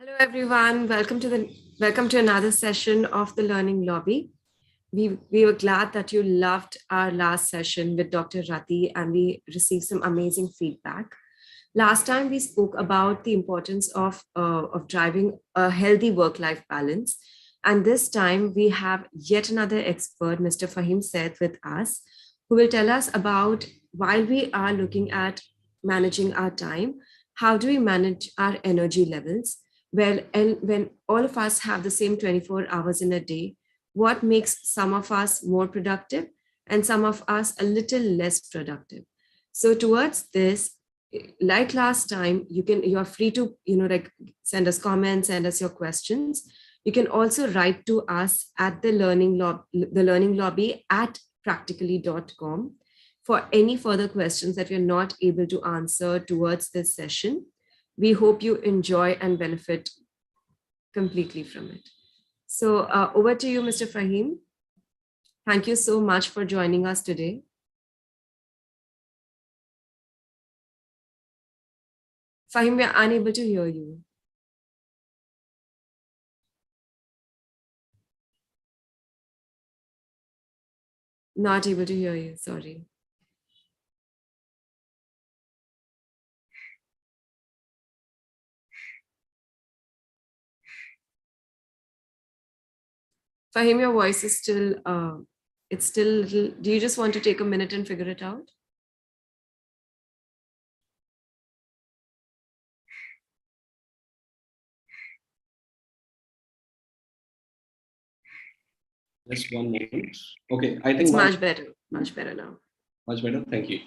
Hello everyone, welcome to another session of the Learning Lobby. We were glad that you loved our last session with Dr. Rati and we received some amazing feedback. Last time we spoke about the importance of driving a healthy work-life balance. And this time we have yet another expert, Mr. Faheem Sait, with us, who will tell us about while we are looking at managing our time, how do we manage our energy levels? Well, and when all of us have the same 24 hours in a day, what makes some of us more productive and some of us a little less productive? So towards this, like last time, you are free to send us comments, send us your questions. You can also write to us at the learning lobby at practically.com for any further questions that we're not able to answer towards this session. We hope you enjoy and benefit completely from it. So over to you, Mr. Faheem. Thank you so much for joining us today. Faheem, we are unable to hear you. Not able to hear you, sorry. Faheem, your voice is still, it's still a little, do you just want to take a minute and figure it out? Just 1 minute. Okay, I think it's much better now. Much better, thank you.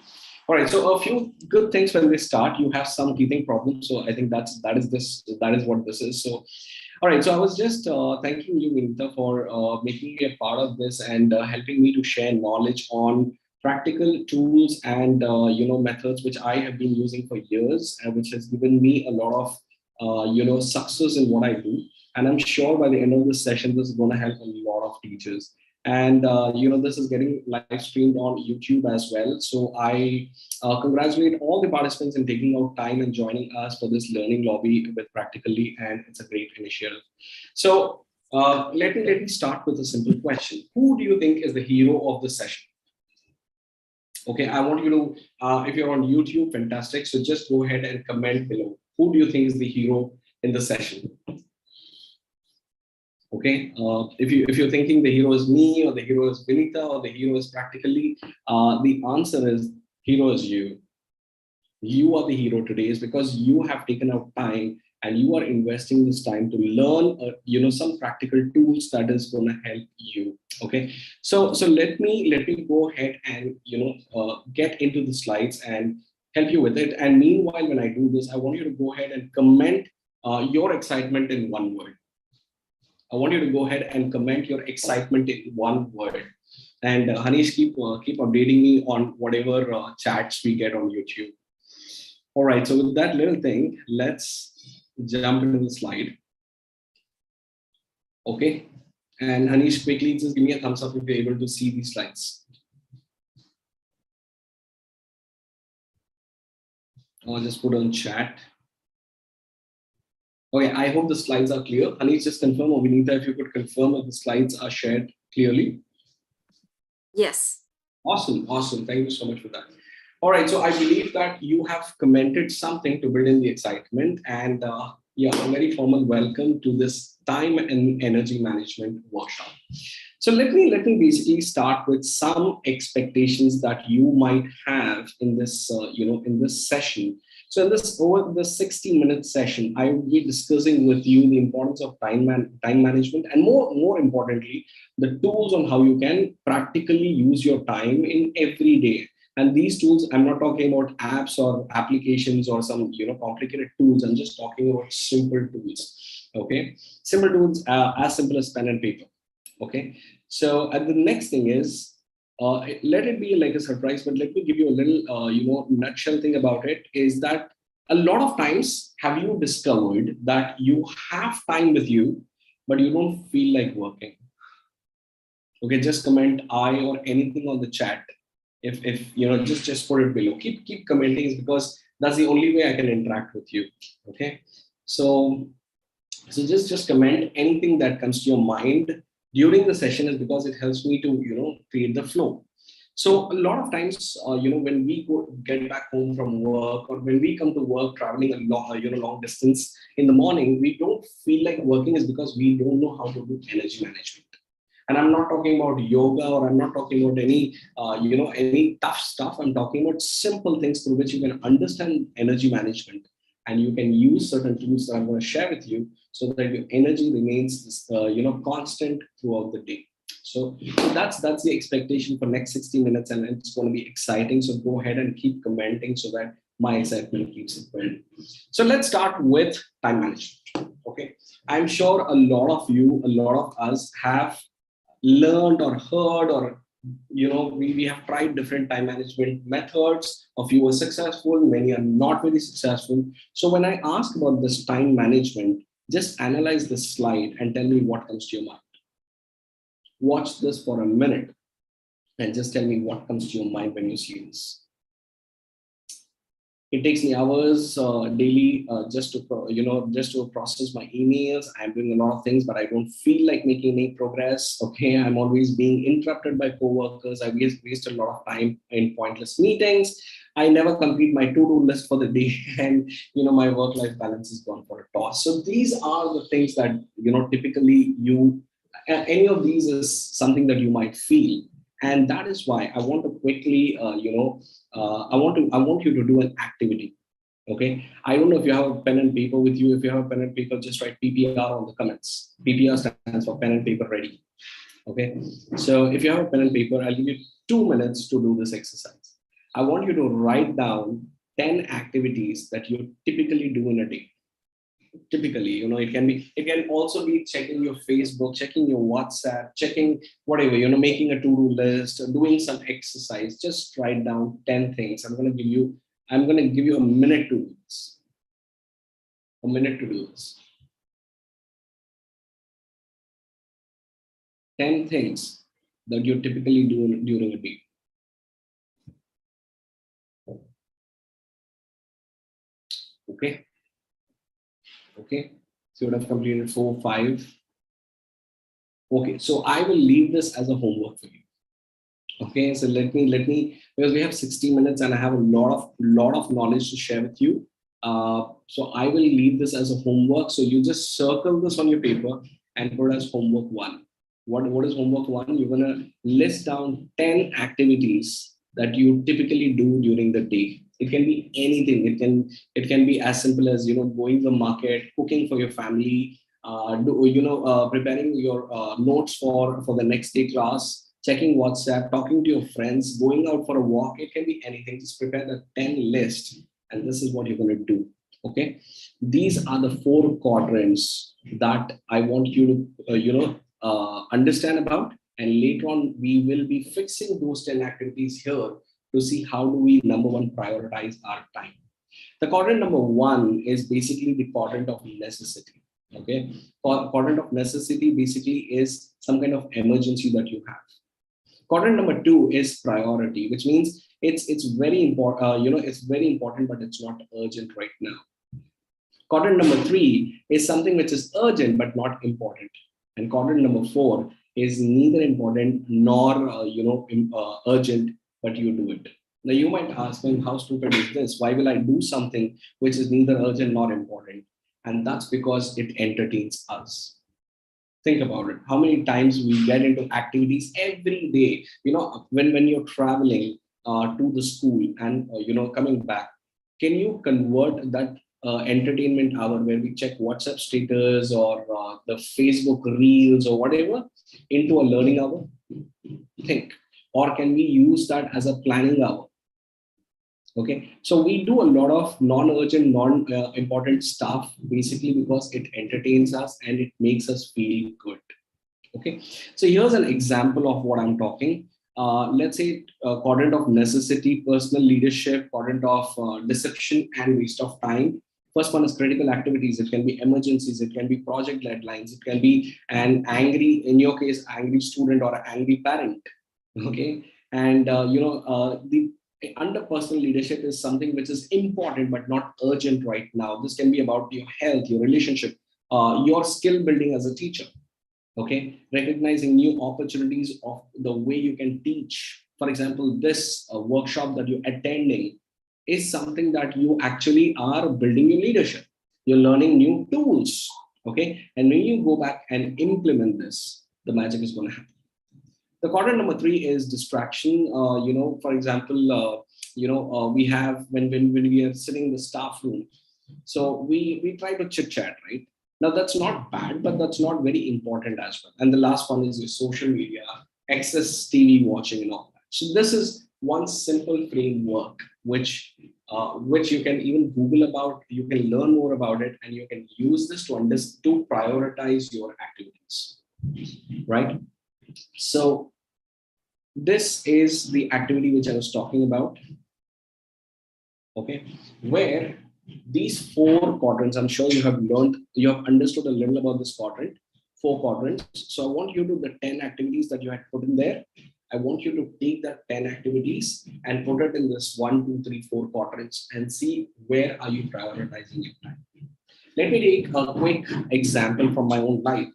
All right, so a few good things when we start. You have some teething problems, so I think that is what this is. So, all right, so I was just thanking you, Vinita, for making me a part of this and helping me to share knowledge on practical tools and methods which I have been using for years, and which has given me a lot of success in what I do. And I'm sure by the end of this session, this is going to help a lot of teachers. And this is getting live streamed on YouTube as well. So I congratulate all the participants in taking out time and joining us for this learning lobby with Practically, and it's a great initiative. So let me start with a simple question. Who do you think is the hero of the session? Okay, I want you to, if you're on YouTube, fantastic. So just go ahead and comment below. Who do you think is the hero in the session? Okay, if you're thinking the hero is me, or the hero is Vinita, or the hero is Practically, the answer is hero is you. You are the hero today, is because you have taken out time and you are investing this time to learn some practical tools that is going to help you. Okay, so let me go ahead and get into the slides and help you with it. And meanwhile, when I do this, I want you to go ahead and comment your excitement in one word. I want you to go ahead and comment your excitement in one word. And Hanish, keep updating me on whatever chats we get on YouTube. All right, so with that little thing, let's jump into the slide. Okay, and Hanish, quickly just give me a thumbs up if you're able to see these slides. I'll just put on chat. Okay, I hope the slides are clear. Hanish, just confirm, or Vinita, if you could confirm if the slides are shared clearly. Yes. Awesome. Thank you so much for that. All right, so I believe that you have commented something to build in the excitement, and a very formal welcome to this time and energy management workshop. So let me basically start with some expectations that you might have in this in this session. So in this over the 60-minute session, I will be discussing with you the importance of time management, and more importantly, the tools on how you can practically use your time in every day. And these tools, I'm not talking about apps or applications or some complicated tools. I'm just talking about simple tools. Okay, simple tools as simple as pen and paper. Okay, so and the next thing is, let it be like a surprise, but let me give you a little nutshell thing about it. Is that a lot of times have you discovered that you have time with you, but you don't feel like working? Okay, just comment I or anything on the chat. If just put it below. Keep commenting, because that's the only way I can interact with you. Okay, so So just comment anything that comes to your mind during the session, is because it helps me to create the flow. So a lot of times, when we get back home from work, or when we come to work traveling a long distance in the morning, we don't feel like working, is because we don't know how to do energy management. And I'm not talking about yoga, or I'm not talking about any tough stuff. I'm talking about simple things through which you can understand energy management, and you can use certain tools that I'm going to share with you, so that your energy remains constant throughout the day. So that's the expectation for next 60 minutes, and it's going to be exciting. So go ahead and keep commenting, so that my excitement keeps it going. So let's start with time management. Okay, I'm sure a lot of you, a lot of us have learned or heard, or we have tried different time management methods. A few are successful, many are not very successful. So when I ask about this time management, just analyze this slide and tell me what comes to your mind. Watch this for a minute and just tell me what comes to your mind when you see this. It takes me hours daily, just to process my emails. I'm doing a lot of things, but I don't feel like making any progress. Okay, I'm always being interrupted by coworkers. I waste a lot of time in pointless meetings. I never complete my to-do list for the day, and my work-life balance is gone for a toss. So these are the things that typically any of these is something that you might feel. And that is why I want to quickly I want you to do an activity. Okay, I don't know if you have a pen and paper with you. If you have a pen and paper, just write PPR on the comments. PPR stands for pen and paper ready. Okay, so if you have a pen and paper, I'll give you 2 minutes to do this exercise. I want you to write down 10 activities that you typically do in a day. Typically, it can also be checking your Facebook, checking your WhatsApp, checking whatever, making a to-do list, doing some exercise. Just write down 10 things. I'm going to give you a minute to do this. A minute to do this. 10 things that you typically do during a day. Okay, so you would have completed 4, 5. Okay, so I will leave this as a homework for you. Okay, so let me, because we have 60 minutes and I have a lot of knowledge to share with you. So I will leave this as a homework. So you just circle this on your paper and put as homework 1. What is homework 1? You're gonna list down 10 activities that you typically do during the day. It can be anything. It can be as simple as going to the market, cooking for your family, preparing your notes for the next day class, checking WhatsApp, talking to your friends, going out for a walk. It can be anything. Just prepare the 10 list, and this is what you're going to do. Okay, these are the 4 quadrants that I want you to understand about, and later on we will be fixing those 10 activities here to see how do we, number 1, prioritize our time. The quadrant number 1 is basically the quadrant of necessity. Okay, quadrant of necessity basically is some kind of emergency that you have. Quadrant number 2 is priority, which means it's very important. It's very important, but it's not urgent right now. Quadrant number 3 is something which is urgent but not important, and quadrant number 4 is neither important nor urgent, but you do it. Now you might ask me, how stupid is this? Why will I do something which is neither urgent nor important? And that's because it entertains us. Think about it. How many times we get into activities every day? When you're traveling to the school and coming back, can you convert that entertainment hour where we check WhatsApp status or the Facebook reels or whatever into a learning hour? Think. Or can we use that as a planning hour? Okay, so we do a lot of non-urgent, non-important stuff basically because it entertains us and it makes us feel good. Okay, so here's an example of what I'm talking. Let's say quadrant of necessity, personal leadership, quadrant of deception and waste of time. First one is critical activities. It can be emergencies. It can be project deadlines. It can be an angry, in your case, angry student or an angry parent. Okay, and the under personal leadership is something which is important but not urgent right now. This can be about your health, your relationship, your skill building as a teacher. Okay, recognizing new opportunities of the way you can teach. For example, this workshop that you're attending is something that you actually are building your leadership. You're learning new tools. Okay, and when you go back and implement this, the magic is going to happen. The quadrant number 3 is distraction. For example, we have when we are sitting in the staff room, so we try to chit chat, right? Now that's not bad, but that's not very important as well. And the last one is your social media, excess TV watching, and all that. So this is one simple framework which you can even Google about. You can learn more about it, and you can use this to prioritize your activities, right? So this is the activity which I was talking about. Okay, where these 4 quadrants, I'm sure you have understood a little about this quadrant, 4 quadrants. So I want you to, the 10 activities that you had put in there, I want you to take that 10 activities and put it in this 1, 2, 3, 4 quadrants and see where are you prioritizing your time. Let me take a quick example from my own life.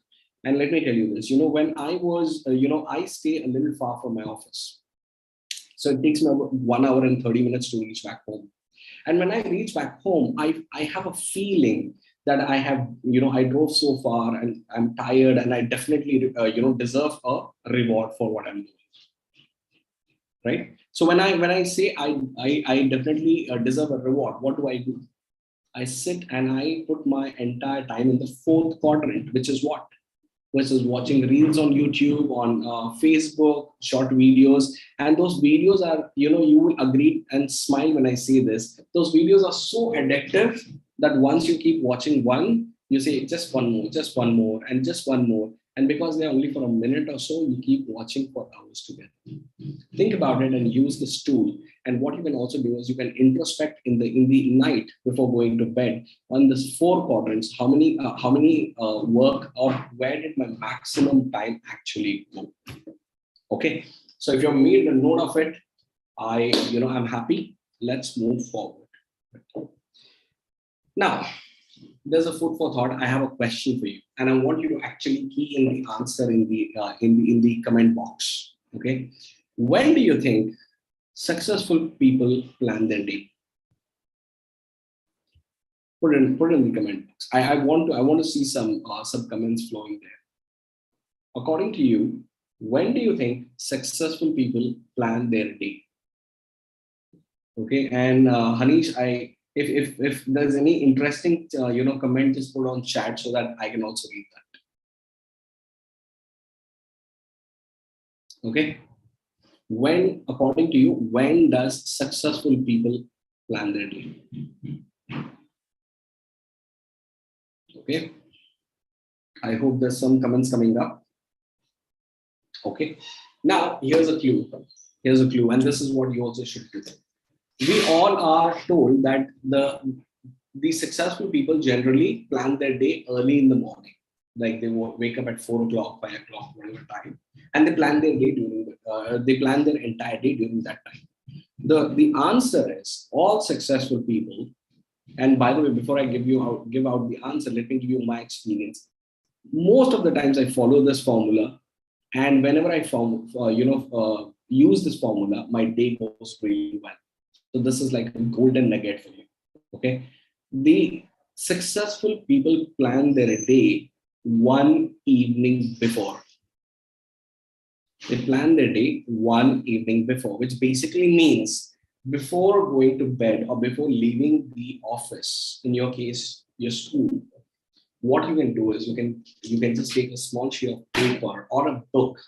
And let me tell you this, when I was, I stay a little far from my office. So it takes me about 1 hour and 30 minutes to reach back home. And when I reach back home, I have a feeling that I have, I drove so far and I'm tired, and I definitely, deserve a reward for what I'm doing. Right. So when I say I definitely deserve a reward, what do? I sit and I put my entire time in the 4th quadrant, which is what? Which is watching reels on YouTube, on Facebook, short videos. And those videos are, you will agree and smile when I say this. Those videos are so addictive that once you keep watching one, you say just one more, just one more, and just one more. And because they're only for a minute or so, you keep watching for hours together. Think about it and use this tool. And what you can also do is you can introspect in the night before going to bed on this 4 quadrants. How many work, or where did my maximum time actually go? Okay. So if you've made a note of it, I'm happy. Let's move forward. Now, there's a food for thought. I have a question for you, and I want you to actually key in the answer in the comment box. Okay, when do you think successful people plan their day? Put in the comment box. I want to see some comments flowing there. According to you, when do you think successful people plan their day? Okay, and Hanish, if there's any interesting comment, just put on chat so that I can also read that. Okay, when, according to you, when does successful people plan their day? Okay, I hope there's some comments coming up. Okay, now here's a clue, and this is what you also should do. We all are told that the successful people generally plan their day early in the morning, like they wake up at 4 o'clock, 5 o'clock, whatever time, and they plan their day they plan their entire day during that time. The answer is all successful people. And by the way, before I give out the answer, let me give you my experience. Most of the times I follow this formula, and whenever I use this formula, my day goes really well. So this is like a golden nugget for you. Okay, the successful people plan their day one evening before. They plan their day one evening before, which basically means before going to bed or before leaving the office, in your case, your school, what you can do is you can just take a small sheet of paper or a book,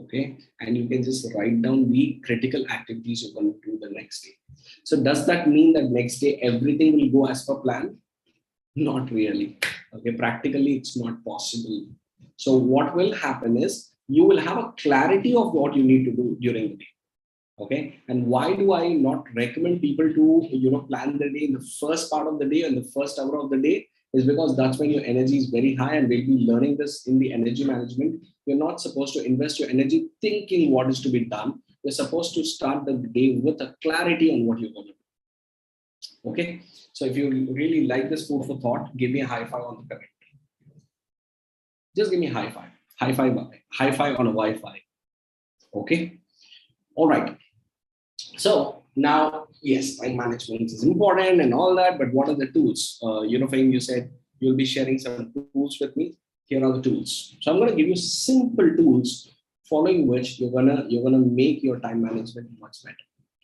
okay, and you can just write down the critical activities you're going to do the next day. So does that mean that next day everything will go as per plan? Not really. Okay, practically it's not possible. So what will happen is you will have a clarity of what you need to do during the day. Okay, and why do I not recommend people to plan their day in the first part of the day and the first hour of the day? Is because that's when your energy is very high, and we'll be learning this in the energy management. You're not supposed to invest your energy thinking what is to be done. You're supposed to start the day with a clarity on what you're going to do. Okay, so if you really like this food for thought, give me a high five on the comment. Just give me high five. High five on a Wi-Fi. Okay. All right. So now, yes, time management is important and all that, but what are the tools? Faheem, you said you'll be sharing some tools with me. Here are the tools. So I'm going to give you simple tools following which you're gonna make your time management much better.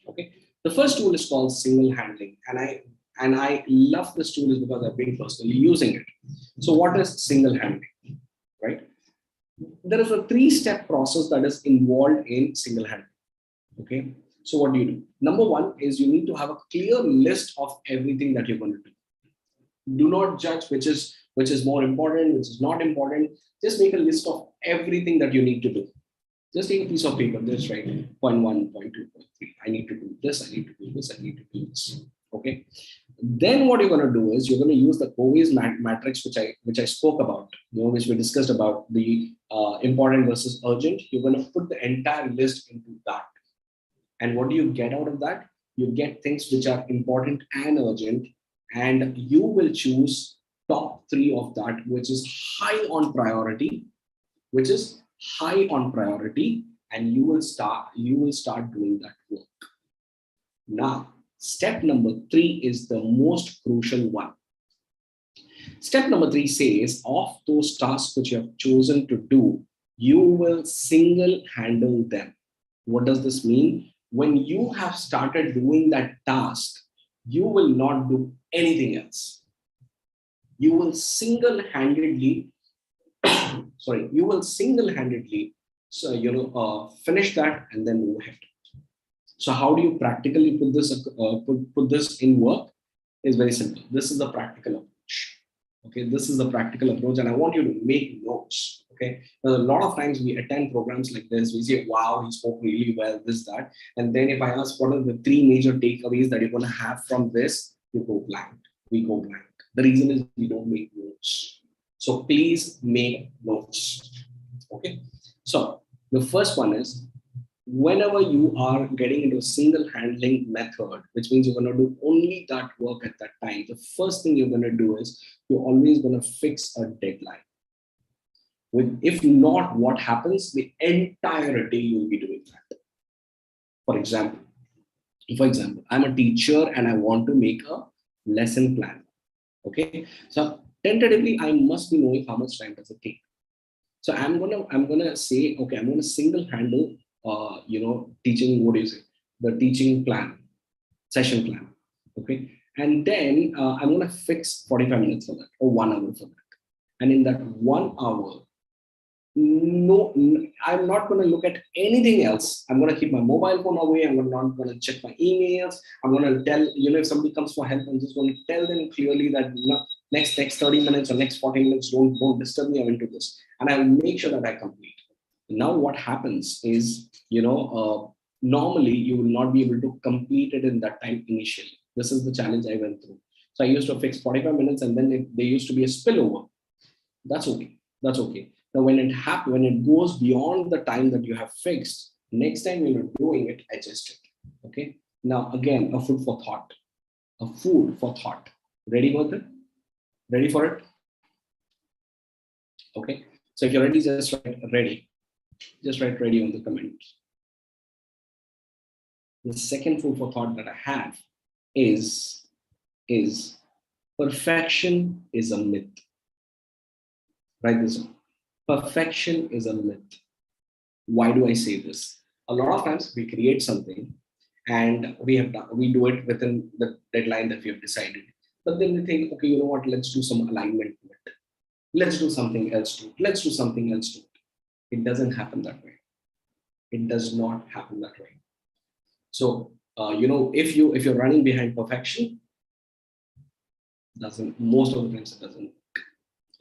Okay. The first tool is called single handling, and I love this tool is because I've been personally using it. So what is single handling, right? There is a three-step process that is involved in single handling. Okay. So what do you do? Number one is you need to have a clear list of everything that you're going to do. Do not judge which is more important, which is not important. Just make a list of everything that you need to do. Just take a piece of paper, just write point one, point two, point three. I need to do this, I need to do this, I need to do this. Okay. Then what you're going to do is you're going to use the Covey's matrix, which I spoke about, which we discussed about the important versus urgent. You're going to put the entire list into that. And what do you get out of that? You get things which are important and urgent, and you will choose top three of that, which is high on priority, which is high on priority, and you will start doing that work. Now, step number three is the most crucial one. Step number three says, of those tasks which you have chosen to do, you will single handle them. What does this mean? When you have started doing that task, you will not do anything else. You will single-handedly, you will single-handedly, finish that and then move ahead. So how do you practically put this in work? Is very simple. This is the practical approach. Okay, this is the practical approach, and I want you to make notes. Okay, now, a lot of times we attend programs like this, we say, "Wow, he spoke really well," this, that, and then if I ask what are the three major takeaways that you're going to have from this, you go blank. We go blank. The reason is we don't make notes. So please make notes. Okay, so the first one is, whenever you are getting into a single handling method, which means you're going to do only that work at that time, the first thing you're going to do is you're always going to fix a deadline. If not, what happens? The entire day you'll be doing that. For example, I'm a teacher and I want to make a lesson plan. Okay, so tentatively I must be knowing how much time does it take. So I'm gonna say, okay, I'm gonna single handle teaching, the teaching plan, session plan. Okay. And then I'm going to fix 45 minutes for that or 1 hour for that. And in that 1 hour, I'm not going to look at anything else. I'm going to keep my mobile phone away. I'm not going to check my emails. I'm going to tell, if somebody comes for help, I'm just going to tell them clearly that, next 30 minutes or next 40 minutes, don't disturb me. I'm into this. And I'll make sure that I complete. Now what happens is, normally you will not be able to complete it in that time initially. This is the challenge I went through. So I used to fix 45 minutes and then there used to be a spillover. That's okay. That's okay. Now when it goes beyond the time that you have fixed, next time when you're doing it, adjust it. Okay. Now again, a food for thought. A food for thought. Ready for it? Ready for it? Okay. So if you're ready, just write ready. Just write ready on the comments. The second food for thought that I have is perfection is a myth. Write this down. Perfection is a myth. Why do I say this? A lot of times we create something and we do it within the deadline that we have decided. But then we think, okay, you know what? Let's do some alignment to it. Let's do something else to it. Let's do something else to it. It doesn't happen that way. It does not happen that way. So, if you're running behind perfection, most of the times it doesn't.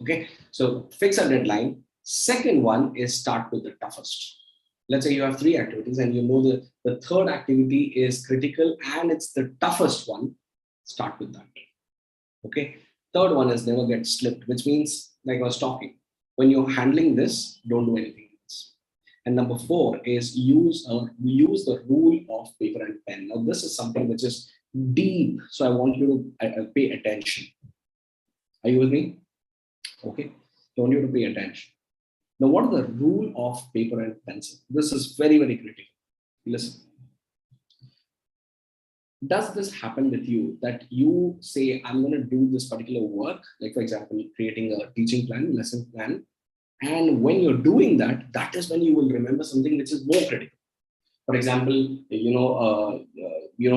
Okay, so fix a deadline. Second one is start with the toughest. Let's say you have 3 activities and you know the third activity is critical and it's the toughest one. Start with that. Okay. Third one is never get slipped, which means, like I was talking, when you're handling this, don't do anything else. And number 4 is use the rule of paper and pen. Now this is something which is deep, so I want you to pay attention. Are you with me? Okay, I want you to pay attention. Now, what are the rule of paper and pencil? This is very, very critical. Listen. Does this happen with you that you say, I'm going to do this particular work, like for example, creating a teaching plan, lesson plan, and when you're doing that, that is when you will remember something which is more critical. For example,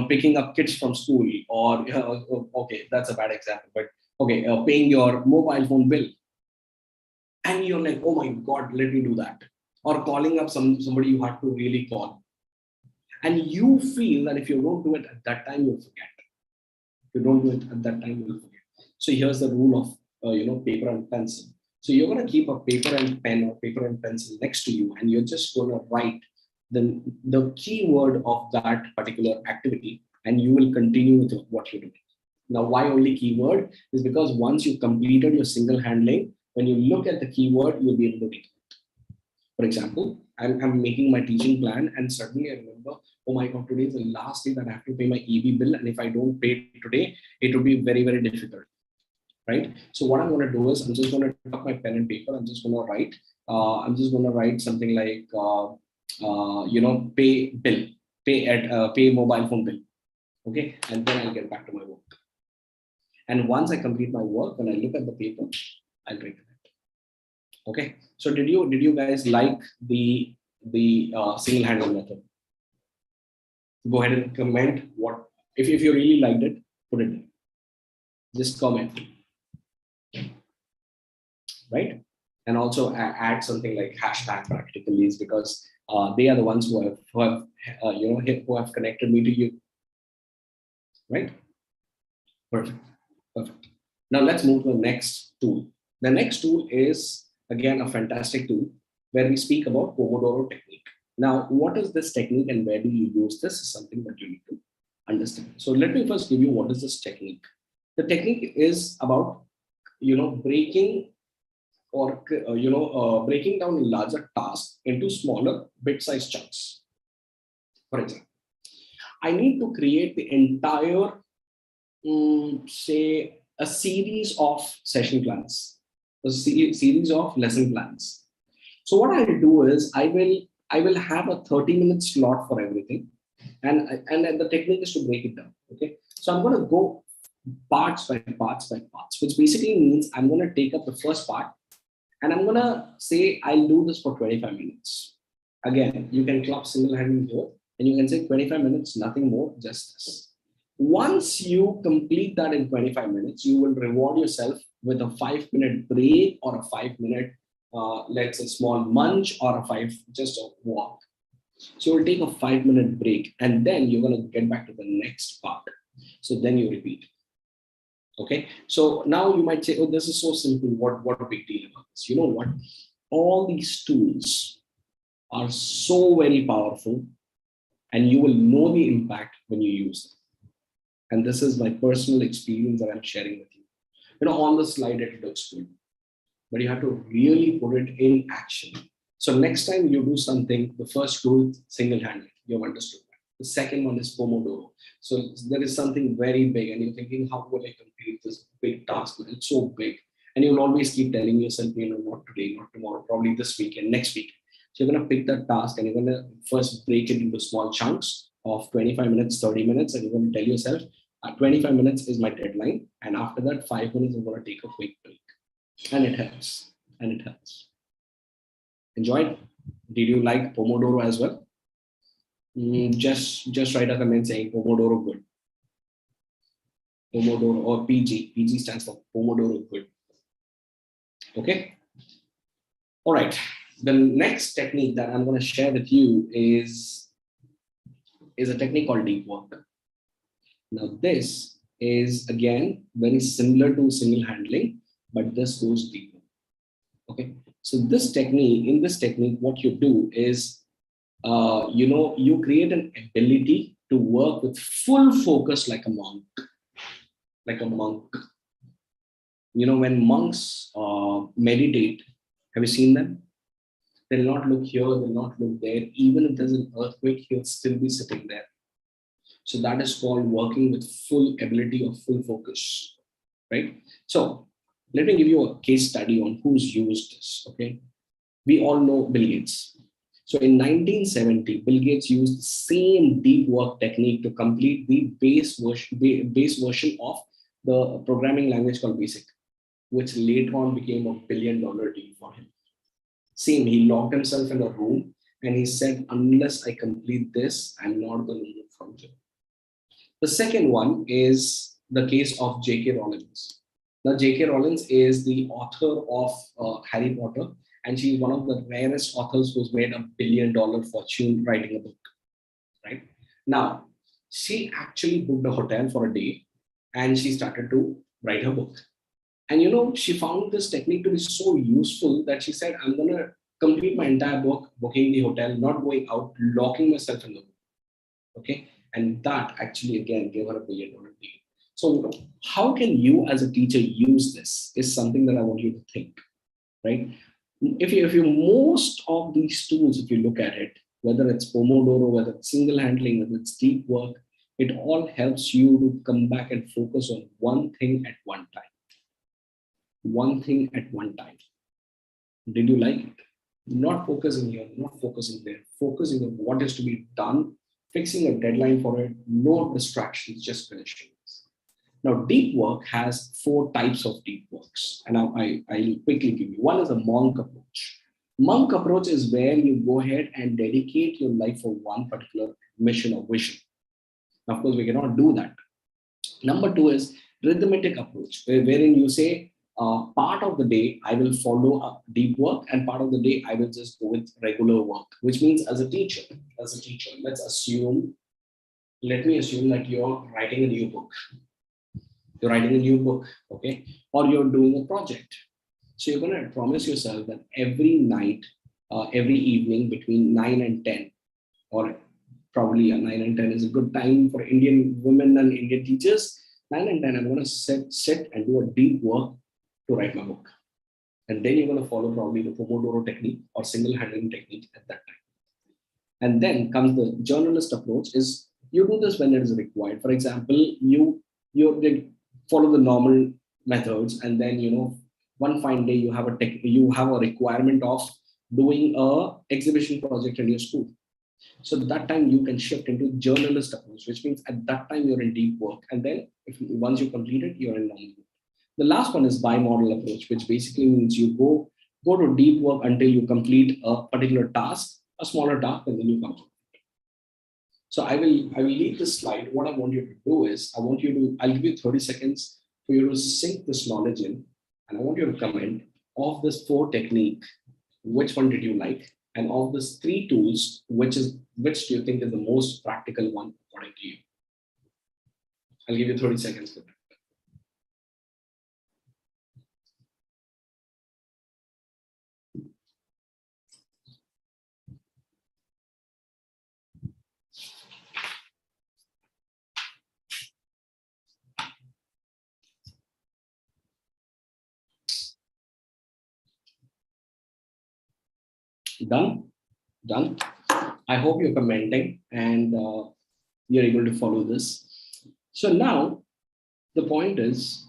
picking up kids from school, or okay, that's a bad example, but okay, paying your mobile phone bill, and you're like, oh my God, let me do that, or calling up somebody you had to really call, and you feel that if you don't do it at that time, you'll forget. If you don't do it at that time, you'll forget. So here's the rule of paper and pencil. So you're going to keep a paper and pen or paper and pencil next to you, and you're just going to write the keyword of that particular activity, and you will continue with what you're doing. Now, why only keyword? Is because once you completed your single handling, when you look at the keyword, you'll be able to read it. For example, I'm making my teaching plan, and suddenly I remember, oh my God, today is the last day that I have to pay my EB bill, and if I don't pay it today, it will be very, very difficult. Right? So what I'm going to do is I'm just going to pick up my pen and paper. I'm just going to write. I'm just going to write something like pay bill, pay mobile phone bill. Okay, and then I'll get back to my work. And once I complete my work, when I look at the paper, I'll break it. Okay. So did you guys like the single handle method? Go ahead and comment what if you really liked it. Put it in. Just comment. Right? And also add something like hashtag practical leads, because they are the ones who have connected me to you. Right? Perfect. Now let's move to the next tool. The next tool is again a fantastic tool where we speak about Pomodoro technique. Now, what is this technique and where do you use this is something that you need to understand. So let me first give you what is this technique. The technique is about breaking breaking down a larger task into smaller bit-sized chunks. For example, I need to create the entire, say, a series of session plans, a series of lesson plans. So what I'll do is I will have a 30-minute slot for everything, and the technique is to break it down. Okay, so I'm going to go parts by parts, which basically means I'm going to take up the first part. And I'm going to say, I'll do this for 25 minutes. Again, you can club single-handed here, and you can say 25 minutes, nothing more, just this. Once you complete that in 25 minutes, you will reward yourself with a 5-minute break or a 5-minute, let's say, small munch, or just a walk. So you'll take a 5-minute break, and then you're going to get back to the next part. So then you repeat. Okay, so now you might say, oh, this is so simple. What a big deal about this? You know what? All these tools are so very powerful, and you will know the impact when you use them. And this is my personal experience that I'm sharing with you. On the slide, it looks good, but you have to really put it in action. So next time you do something, the first rule, single-handed, you've understood that. The second one is Pomodoro. So there is something very big, and you're thinking, how will I complete this big task? It's so big. And you'll always keep telling yourself, not today, not tomorrow, probably this weekend, next week. So you're going to pick that task, and you're going to first break it into small chunks of 25 minutes, 30 minutes, and you're going to tell yourself, 25 minutes is my deadline. And after that, 5 minutes, I'm going to take a quick break. And it helps. Enjoyed? Did you like Pomodoro as well? Just write a comment saying Pomodoro good. Pomodoro or PG. PG stands for Pomodoro good. Okay. All right. The next technique that I'm going to share with you is a technique called deep work. Now this is again very similar to single handling, but this goes deeper. Okay. So in this technique, what you do is you create an ability to work with full focus like a monk. When monks meditate, have you seen them? They'll not look here, they'll not look there. Even if there's an earthquake, he'll still be sitting there. So that is called working with full ability of full focus, right? So let me give you a case study on who's used this, okay? We all know Bill Gates. So in 1970, Bill Gates used the same deep work technique to complete the base version of the programming language called BASIC, which later on became a $1 billion deal for him. Same, he locked himself in a room and he said, unless I complete this, I'm not going to move from here. The second one is the case of J.K. Rowling. Now, J.K. Rowling is the author of Harry Potter, and she's one of the rarest authors who's made $1 billion fortune writing a book. Right now, she actually booked a hotel for a day, and she started to write her book. And she found this technique to be so useful that she said, I'm gonna complete my entire book, booking the hotel, not going out, locking myself in the room. Okay. And that actually again gave her $1 billion deal. So how can you as a teacher use this is something that I want you to think, right? If you most of these tools, if you look at it, whether it's Pomodoro, whether it's single handling, whether it's deep work, it all helps you to come back and focus on one thing at one time. One thing at one time. Did you like it? Not focusing here, not focusing there, focusing on what is to be done, fixing a deadline for it, no distractions, just finishing this. Now, deep work has 4 types of deep works, and I'll quickly give you. One is a monk approach. Monk approach is where you go ahead and dedicate your life for one particular mission or vision. Now, of course, we cannot do that. Number 2 is rhythmic approach, wherein you say, part of the day I will follow up deep work, and part of the day I will just go with regular work. Which means, as a teacher, let me assume that you're writing a new book. You're writing a new book, okay, or you're doing a project. So you're going to promise yourself that every night, every evening between 9 and 10, or probably 9 and 10 is a good time for Indian women and Indian teachers. 9 and 10, I'm going to sit and do a deep work to write my book. And then you're going to follow probably the Pomodoro technique or single handling technique at that time. And then comes the journalist approach is you do this when it is required. For example, you follow the normal methods, and then one fine day you have a requirement of doing a exhibition project in your school. So at that time you can shift into journalist approach, which means at that time you're in deep work, and then once you complete it, you're in normal work. The last one is bimodal approach, which basically means you go to deep work until you complete a particular task, a smaller task, and then you come to it. So I will leave this slide. What I want you to do is I'll give you 30 seconds for you to sink this knowledge in, and I want you to comment of this 4 technique, which one did you like? And of these 3 tools, which do you think is the most practical one according to you? I'll give you 30 seconds for that. Done. I hope you're commenting and you're able to follow this. So now the point is,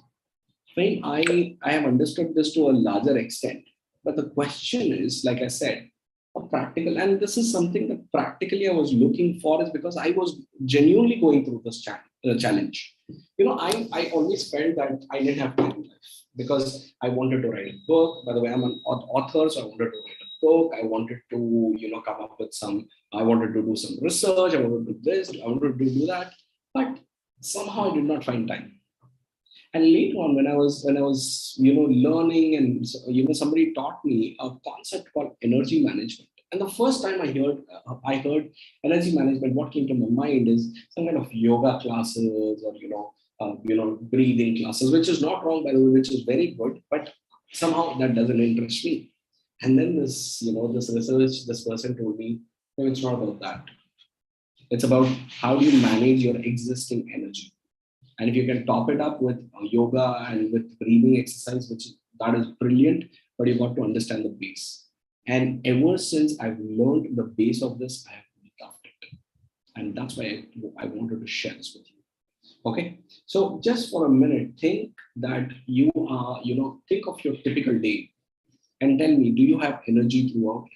when I have understood this to a larger extent, but the question is, like I said, a practical, and this is something that practically I was looking for, is because I was genuinely going through this challenge. I always felt that I didn't have time in life because I wanted to write a book. By the way, I'm an author, so I wanted to write a book. I wanted to, come up with I wanted to do some research. I wanted to do this. I wanted to do that. But somehow I did not find time. And later on, when I was learning, and somebody taught me a concept called energy management. And the first time I heard energy management, what came to my mind is some kind of yoga classes or breathing classes, which is not wrong, by the way, which is very good, but somehow that doesn't interest me. And then this research, this person told me, no, it's not about that. It's about how do you manage your existing energy. And if you can top it up with yoga and with breathing exercise, that is brilliant, but you got to understand the base. And ever since I've learned the base of this, I have loved it. And that's why I wanted to share this with you. Okay. So just for a minute, think that you are, think of your typical day. And tell me, do you have energy throughout?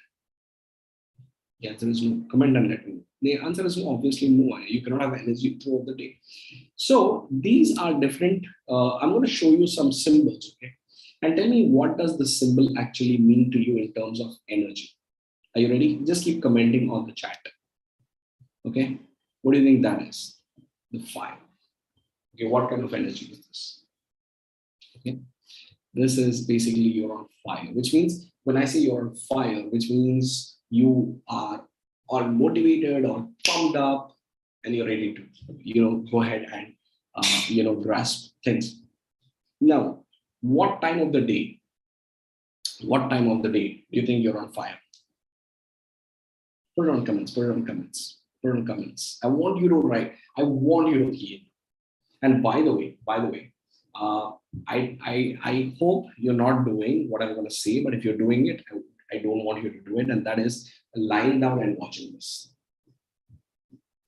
The answer is no. Comment and let me know. The answer is no. Obviously, no. You cannot have energy throughout the day. So these are different. I'm going to show you some symbols, okay? And tell me, what does the symbol actually mean to you in terms of energy? Are you ready? Just keep commenting on the chat. Okay. What do you think that is? The fire. Okay. What kind of energy is this? Okay. This is basically you're on fire, which means when I say you're on fire, which means you are all motivated or pumped up and you're ready to, go ahead and, grasp things. Now, what time of the day? What time of the day do you think you're on fire? Put it on comments, put it on comments, put it on comments. I want you to write, I want you to key in. And by the way, I hope you're not doing what I'm going to say, but if you're doing it, I don't want you to do it. And that is lying down and watching this.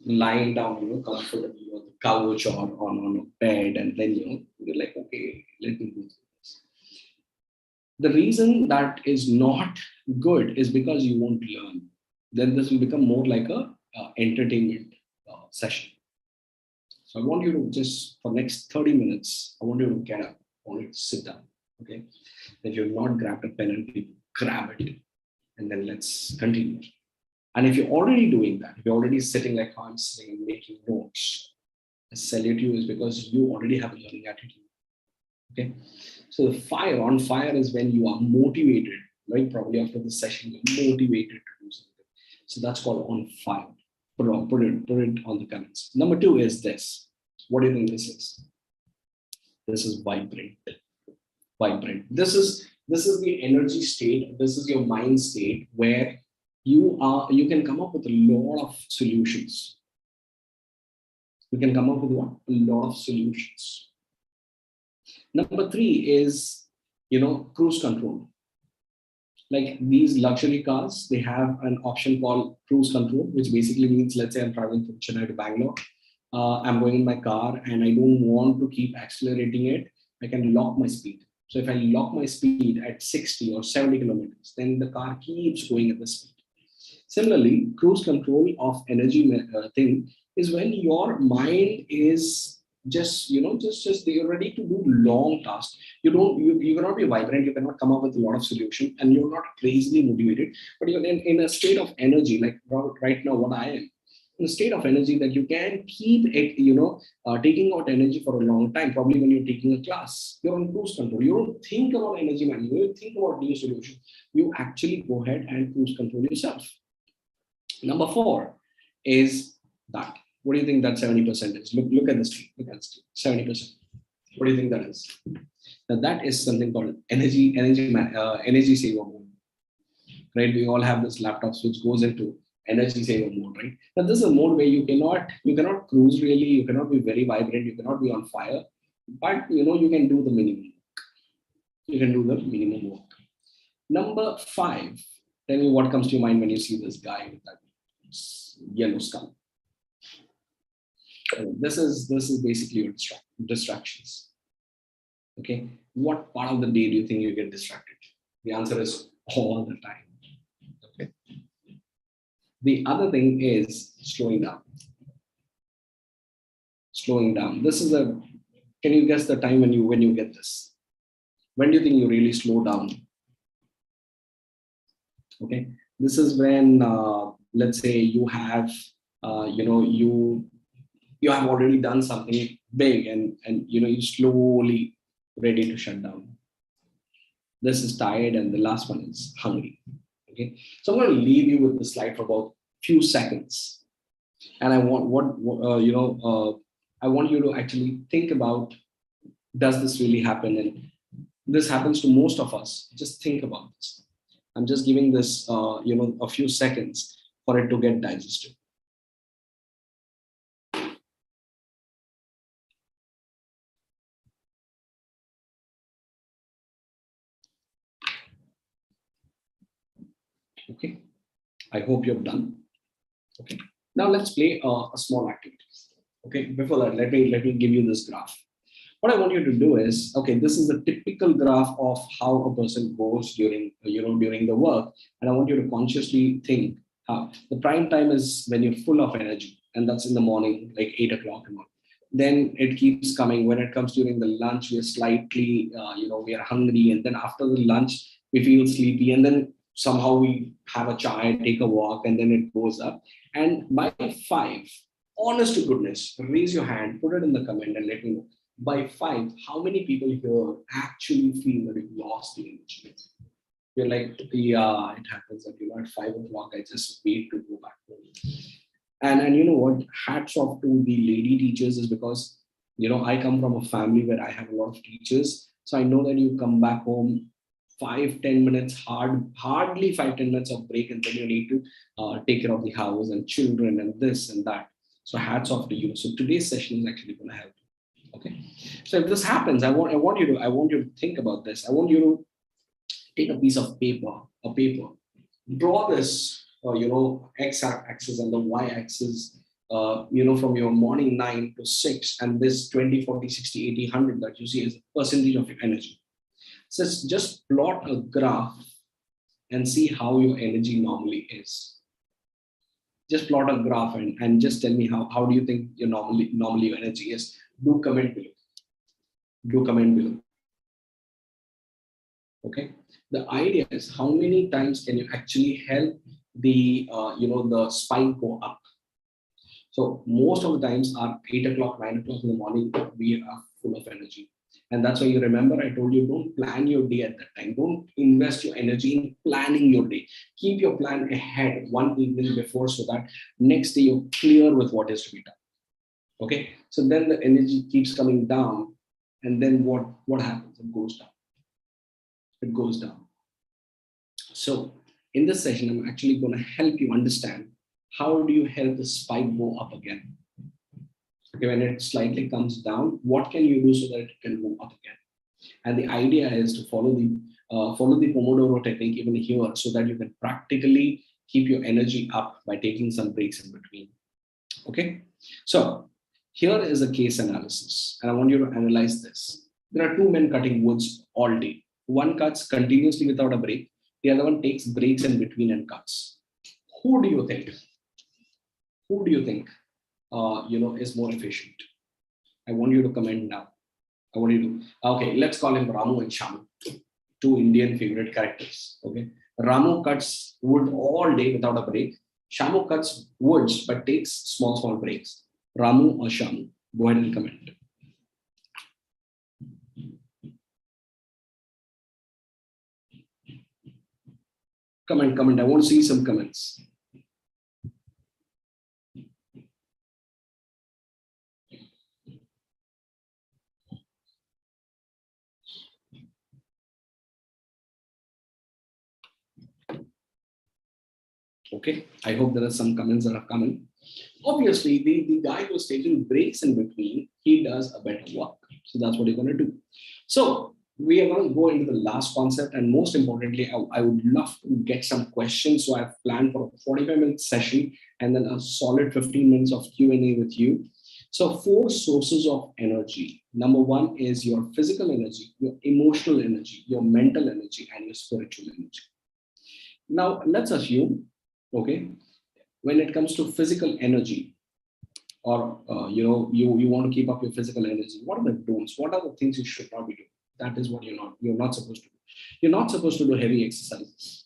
Lying down, comfortably on the couch or on a bed, and then, you're like, okay, let me do this. The reason that is not good is because you won't learn. Then this will become more like a entertainment session. So I want you to just, for next 30 minutes, I want you to get up. I want you to sit down. Okay. If you've not grabbed a pen and paper, grab it. And then let's continue. And if you're already doing that, if you're already sitting like how I'm sitting and making notes, I salute you is because you already have a learning attitude. Okay. So the fire on fire is when you are motivated, right? Probably after the session, you're motivated to do something. So that's called on fire. Put it on the comments. Number 2 is this. What do you think this is? This is vibrant. Vibrant. This is the energy state. This is your mind state where you can come up with a lot of solutions. You can come up with what? A lot of solutions. Number 3 is, cruise control. Like these luxury cars, they have an option called cruise control, which basically means, let's say I'm traveling from Chennai to Bangalore. I'm going in my car and I don't want to keep accelerating it. I can lock my speed. So if I lock my speed at 60 or 70 kilometers, then the car keeps going at the speed. Similarly, cruise control of energy thing is when your mind is just you're ready to do long tasks. You cannot be vibrant, you cannot come up with a lot of solutions, and you're not crazily motivated, but you're in a state of energy, like right now what I am, in a state of energy that you can keep it, taking out energy for a long time. Probably when you're taking a class, you're on cruise control. You don't think about energy management, you don't think about new solutions. You actually go ahead and cruise control yourself. Number 4 is that. What do you think that 70% is? Look at this tree. Look at this tree. 70%. What do you think that is? That is something called energy saver mode. Right? We all have this laptops which goes into energy saver mode, right? Now this is a mode where you cannot cruise really, you cannot be very vibrant, you cannot be on fire, but you can do the minimum. You can do the minimum work. Number 5. Tell me what comes to your mind when you see this guy with that yellow skull. This is basically your distractions. Okay, what part of the day do you think you get distracted? The answer is all the time. Okay. The other thing is slowing down. Slowing down. This is can you guess the time when you get this? When do you think you really slow down? Okay, this is when let's say you have you have already done something big and you slowly ready to shut down. This is tired, and the last one is hungry. Okay, so I'm going to leave you with the slide for about few seconds, and I want I want you to actually think about, does this really happen? And this happens to most of us. Just think about this. I'm just giving this a few seconds for it to get digested. Okay, I hope you've done. Okay, now let's play a small activity. Okay, before that, let me give you this graph. What I want you to do is, okay, this is a typical graph of how a person goes during, during the work. And I want you to consciously think how the prime time is when you're full of energy, and that's in the morning, like 8 o'clock and all. Then it keeps coming. When it comes during the lunch, we're slightly, we are hungry. And then after the lunch, we feel sleepy. And then somehow we have a chai, take a walk, and then it goes up. And by 5, honest to goodness, raise your hand, put it in the comment and let me know. By 5, how many people here actually feel that you've lost the energy? You're like, yeah, it happens that at 5 o'clock, I just wait to go back home. And you know what? Hats off to the lady teachers, is because I come from a family where I have a lot of teachers. So I know that you come back home 5-10 minutes, hardly 5-10 minutes of break, and then you need to take care of the house and children and this and that. So hats off to you. So today's session is actually going to help you. Okay. So if this happens, I want you to think about this. I want you to take a piece of paper, draw this, x-axis and the y-axis, from your morning 9 to 6, and this 20, 40, 60, 80, 100 that you see is a percentage of your energy. So just plot a graph and see how your energy normally is. Just plot a graph and just tell me how do you think your normally your energy is. Do comment below. Okay. The idea is, how many times can you actually help the the spike go up? So most of the times are 8 o'clock, 9 o'clock in the morning, we are full of energy. And that's why you remember I told you, don't plan your day at that time. Don't invest your energy in planning your day. Keep your plan ahead one evening before, so that next day you're clear with what is to be done. Okay. So then the energy keeps coming down. And then what happens? It goes down. It goes down. So in this session, I'm actually going to help you understand how do you help the spike go up again. Okay, when it slightly comes down, what can you do so that it can go up again? And the idea is to follow the Pomodoro technique even here, so that you can practically keep your energy up by taking some breaks in between. Okay, so here is a case analysis, and I want you to analyze this. There are 2 men cutting woods all day. One cuts continuously without a break. The other one takes breaks in between and cuts. Who do you think? Is more efficient? I want you to comment now. Okay, let's call him Ramu and Shamu, 2 Indian favorite characters. Okay, Ramu cuts wood all day without a break. Shamu cuts woods but takes small breaks. Ramu or Shamu? Go ahead and comment. Comment. I want to see some comments. Okay, I hope there are some comments that have come in. Obviously, the guy who's taking breaks in between, he does a better work. So that's what you're going to do. So we are going to go into the last concept, and most importantly, I would love to get some questions. So I've planned for a 45-minute session and then a solid 15 minutes of Q&A with you. So 4 sources of energy. Number 1 is your physical energy, your emotional energy, your mental energy, and your spiritual energy. Now let's assume, okay, when it comes to physical energy, or you want to keep up your physical energy, what are the don'ts? What are the things you should not be doing? That is what you're not supposed to do. You're not supposed to do heavy exercises.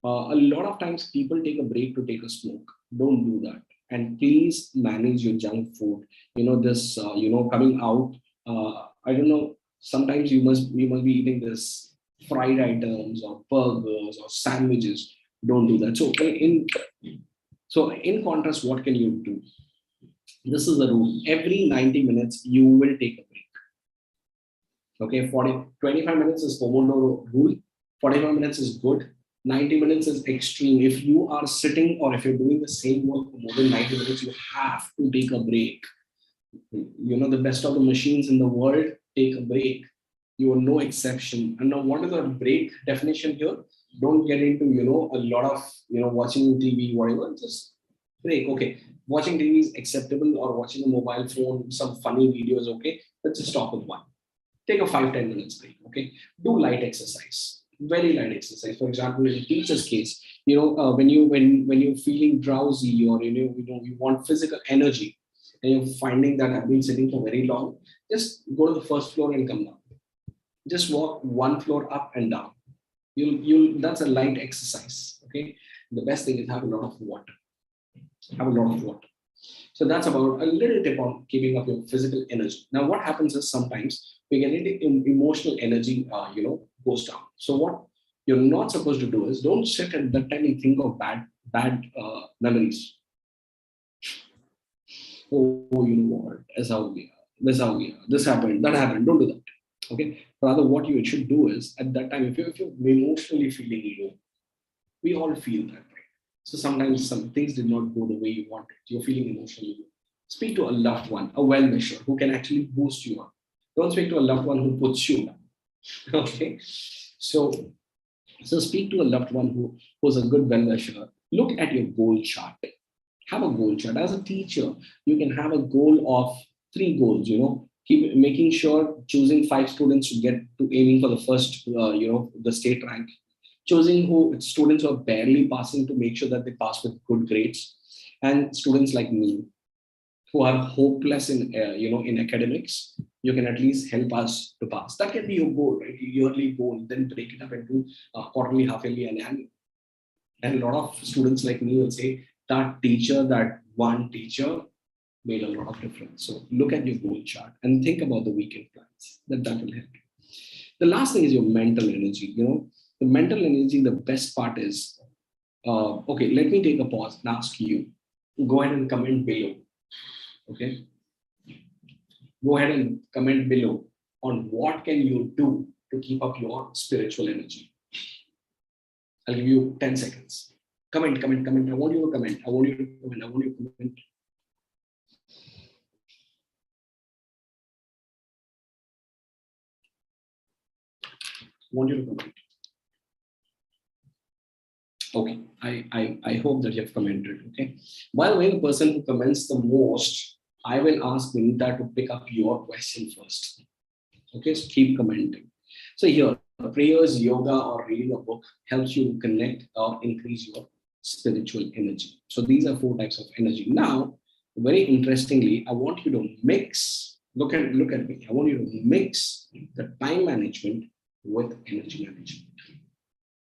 A lot of times people take a break to take a smoke. Don't do that. And please manage your junk food. Coming out, I don't know, sometimes you must be eating this fried items or burgers or sandwiches. Don't do that. So in contrast, what can you do? This is the rule. Every 90 minutes, you will take a break. Okay, 25 minutes is Pomodoro rule. 45 minutes is good. 90 minutes is extreme. If you are sitting or if you're doing the same work for more than 90 minutes, you have to take a break. The best of the machines in the world take a break. You are no exception. And now, what is the break definition here? Don't get into, a lot of, watching TV, whatever, just break. Okay, watching TV is acceptable, or watching a mobile phone, some funny videos, okay, let's just stop with 1. Take a 5-10 minutes break. Okay, do light exercise, very light exercise. For example, in a teacher's case, when you're feeling drowsy, or you want physical energy, and you're finding that I've been sitting for very long, just go to the first floor and come down. Just walk one floor up and down. You'll That's a light exercise. Okay, the best thing is have a lot of water. Have a lot of water. So that's about a little tip on keeping up your physical energy. Now, what happens is sometimes we get into emotional energy, goes down. So what you're not supposed to do is don't sit at that time and think of bad memories. Oh, you know what? That's how we are. That's how we are. This happened. That happened. Don't do that. Okay. Rather, what you should do is at that time, if you're emotionally feeling low, we all feel that, right? So sometimes some things did not go the way you wanted. You're feeling emotionally low. Speak to a loved one, a well-wisher who can actually boost you up. Don't speak to a loved one who puts you down. Okay. So so speak to a loved one who's a good well-wisher. Look at your goal chart. Have a goal chart. As a teacher, you can have a goal of 3 goals. Keep making sure choosing 5 students to get to aiming for the first, the state rank. Choosing who students who are barely passing to make sure that they pass with good grades, and students like me who are hopeless in academics. You can at least help us to pass. That can be your goal, right? Your yearly goal. Then break it up into quarterly, half yearly, and annual. And a lot of students like me will say that one teacher made a lot of difference. So look at your goal chart and think about the weekend plans. That will help you. The last thing is your mental energy. The mental energy, the best part is, okay, let me take a pause and ask you. Go ahead and comment below. Okay. Go ahead and comment below on what can you do to keep up your spiritual energy. I'll give you 10 seconds. Comment. I want you to comment. I want you to comment. I want you to comment. I want you to comment. Okay. I hope that you have commented. Okay. By the way, the person who comments the most, I will ask Vinita to pick up your question first. Okay. So keep commenting. So here, prayers, yoga, or reading a book helps you connect or increase your spiritual energy. So these are 4 types of energy. Now, very interestingly, I want you to mix. Look at me. I want you to mix the time management with energy management.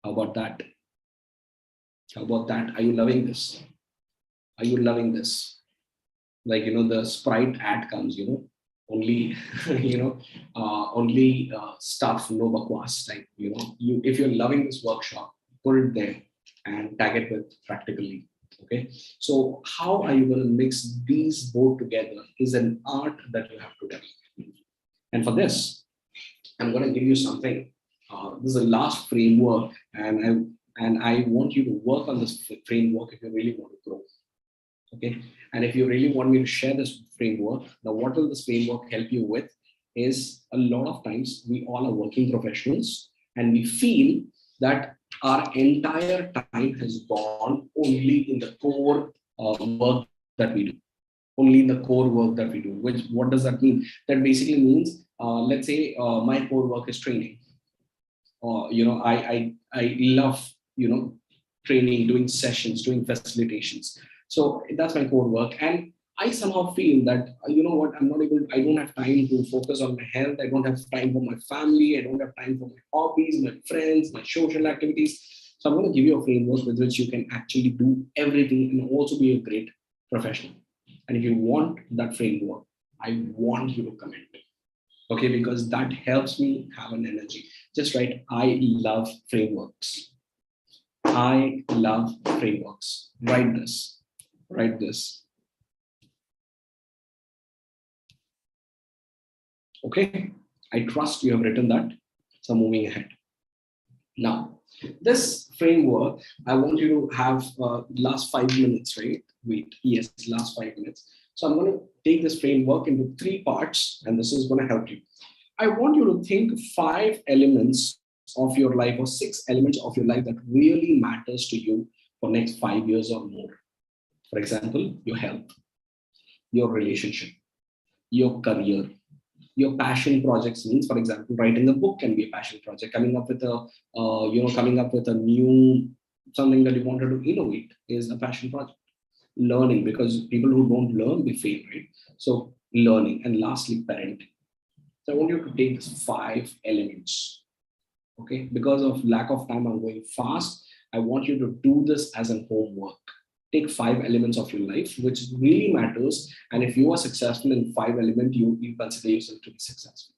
How about that? How about that? Are you loving this? Are you loving this? Like the Sprite ad comes. Only only stuff, no bakwas. Like if you're loving this workshop, put it there and tag it with practically. Okay, so how are you going to mix these both together is an art that you have to develop. And for this, I'm going to give you something. This is the last framework, and I want you to work on this framework if you really want to grow. Okay, and if you really want me to share this framework, now what will this framework help you with is, a lot of times we all are working professionals and we feel that our entire time has gone only in the core work that we do. Only in the core work that we do. Which, what does that mean? That basically means, let's say my core work is training. I love training, doing sessions, doing facilitations. So that's my core work, and I somehow feel that I don't have time to focus on my health. I don't have time for my family. I don't have time for my hobbies, my friends, my social activities. So I'm going to give you a framework with which you can actually do everything and also be a great professional. And if you want that framework, I want you to comment. Okay, because that helps me have an energy. Just write, I love frameworks. I love frameworks. Write this. Write this. Okay, I trust you have written that. So moving ahead. Now, this framework, I want you to have last 5 minutes, right? Wait, yes, last 5 minutes. So I'm going to take this framework into 3 parts, and this is going to help you. I want you to think 5 elements of your life, or 6 elements of your life that really matters to you for next 5 years or more. For example, your health, your relationship, your career, your passion projects means, for example, writing a book can be a passion project. Coming up with a new something that you wanted to innovate is a passion project. Learning, because people who don't learn, they fail, right? So learning, and lastly, parenting. So I want you to take these 5 elements. Okay, because of lack of time, I'm going fast. I want you to do this as an homework. Take 5 elements of your life which really matters, and if you are successful in 5 elements, you consider yourself to be successful.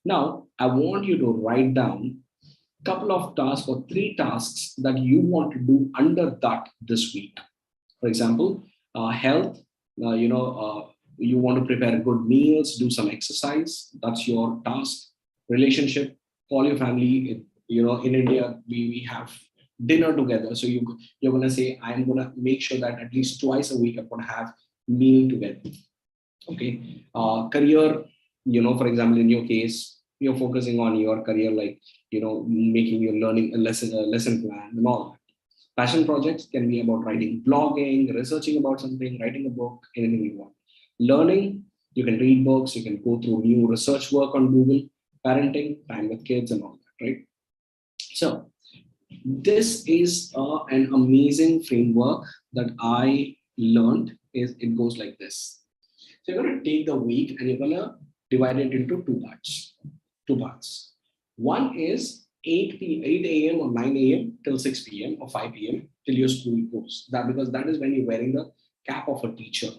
Now I want you to write down a couple of tasks or 3 tasks that you want to do under that this week. For example, health, you want to prepare good meals, do some exercise, that's your task. Relationship, call your family. In India, we have dinner together. So you're going to say, I'm going to make sure that at least twice a week I'm going to have meal together. Okay. Career, for example, in your case, you're focusing on your career, like, making your learning a lesson plan and all that. Passion projects can be about writing, blogging, researching about something, writing a book, anything you want. Learning, you can read books, you can go through new research work on Google. Parenting, time with kids and all that, right? So this is an amazing framework that I learned. It goes like this. So you're going to take the week and you're going to divide it into two parts. Two parts. One is 8 a.m. or 9 a.m. till 6 p.m. or 5 p.m. till your school goes. Because that is when you're wearing the cap of a teacher.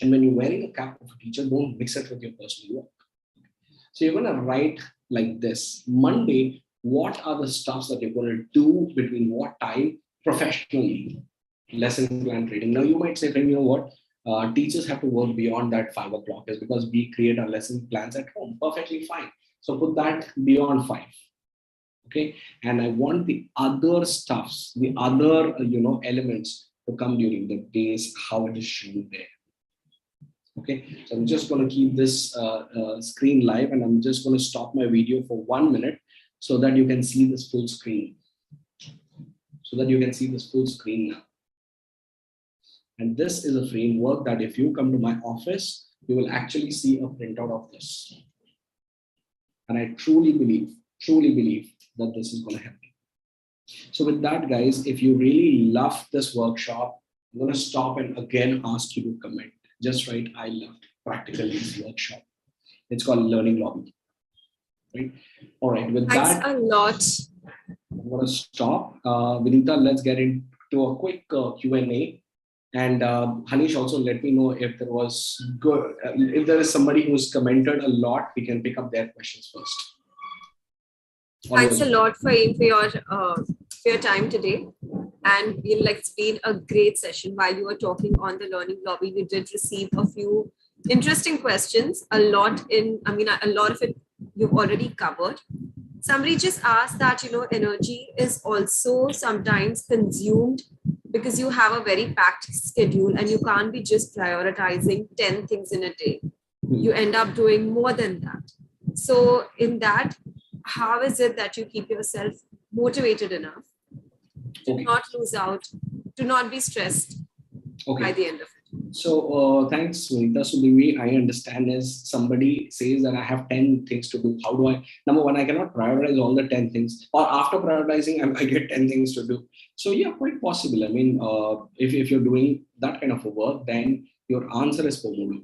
And when you're wearing a cap of a teacher, don't mix it with your personal work. So you're going to write like this. Monday, what are the stuffs that you're going to do between what time professionally? Lesson plan reading. Now you might say, you know what? Teachers have to work beyond that 5 o'clock is because we create our lesson plans at home. Perfectly fine. So put that beyond 5. Okay. And I want the other stuffs, the other, elements to come during the days, how it is shown there. Okay. So I'm just going to keep this screen live, and I'm just going to stop my video for 1 minute so that you can see this full screen. Now. And this is a framework that if you come to my office, you will actually see a printout of this. And I truly believe that this is going to help you. So with that, guys, if you really love this workshop, I'm going to stop and again ask you to comment. Just write, I loved practically this workshop. It's called Learning Lobby. Right? All right. With Thanks that, a lot. I'm going to stop. Vinita, let's get into a quick Q&A. And Hanish, also let me know if there was good. If there is somebody who's commented a lot, we can pick up their questions first. Thanks a lot, Faheem, for your time today. And it's been a great session. While you were talking on the Learning Lobby, we did receive a few interesting questions. A lot of it you've already covered. Somebody just asked that, energy is also sometimes consumed because you have a very packed schedule and you can't be just prioritizing 10 things in a day. You end up doing more than that. So in that, how is it that you keep yourself motivated enough to not lose out, to not be stressed by the end of it? So thanks, Sunita. So the way I understand is somebody says that I have 10 things to do. How do I? Number one, I cannot prioritize all the 10 things. Or after prioritizing, I get 10 things to do. So yeah, quite possible. I mean, if you're doing that kind of a work, then your answer is Pomodoro.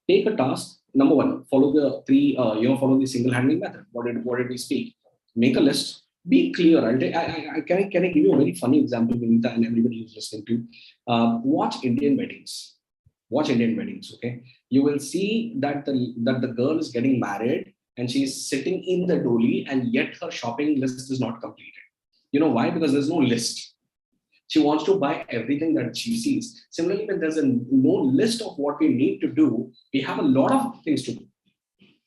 Take a task. Number one, follow the follow the single handling method. What did we speak? Make a list. Be clear. Can I give you a very funny example, Vinita, and everybody who's listening to? Watch Indian weddings. Okay, you will see that the girl is getting married and she's sitting in the dolly, and yet her shopping list is not completed. You know why? Because there's no list. She wants to buy everything that she sees. Similarly, when there's no list of what we need to do, we have a lot of things to do.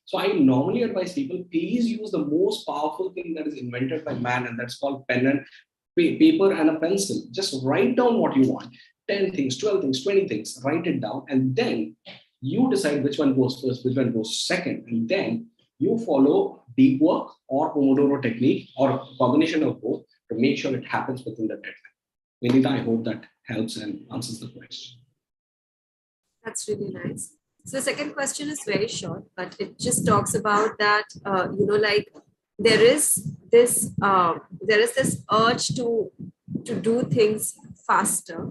So I normally advise people, please use the most powerful thing that is invented by man, and that's called pen and paper and a pencil. Just write down what you want. 10 things, 12 things, 20 things, write it down. And then you decide which one goes first, which one goes second. And then you follow deep work or Pomodoro technique or a combination of both to make sure it happens within the deadline. Vinita, I hope that helps and answers the question. That's really nice. So the second question is very short, but it just talks about that, like there is this urge to do things faster,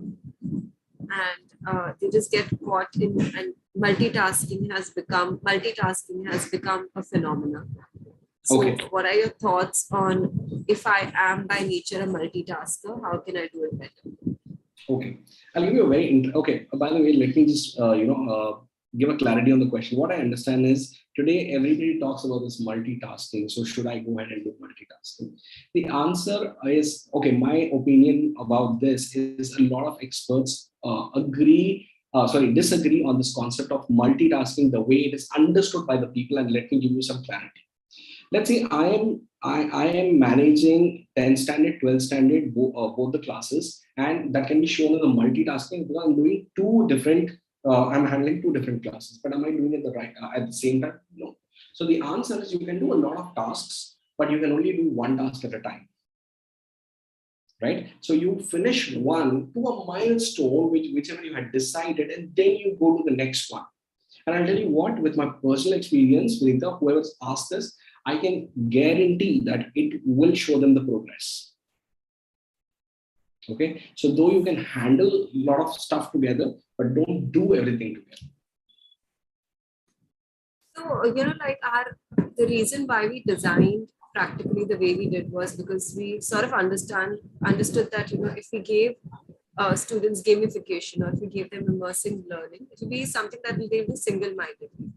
and they just get caught in, and multitasking has become a phenomenon. So Okay. what are your thoughts on, if I am by nature a multitasker, how can I do it better? Okay, I'll give you a very okay. By the way, let me just give a clarity on the question. What I understand is today everybody talks about this multitasking. So should I go ahead and do multitasking? The answer is okay. My opinion about this is a lot of experts disagree on this concept of multitasking the way it is understood by the people. And let me give you some clarity. Let's say I am managing 10 standard, 12 standard, both the classes, and that can be shown as a multitasking because I'm doing I'm handling two different classes, but am I doing it at the same time? No. So the answer is you can do a lot of tasks, but you can only do one task at a time, right? So you finish one to a milestone, whichever you had decided, and then you go to the next one. And I'll tell you what, with my personal experience, with whoever's asked this, I can guarantee that it will show them the progress. Okay. So though you can handle a lot of stuff together, but don't do everything together. So, the reason why we designed practically the way we did was because we sort of understood that, if we gave students gamification, or if we gave them immersive learning, it will be something that they will do single-mindedly,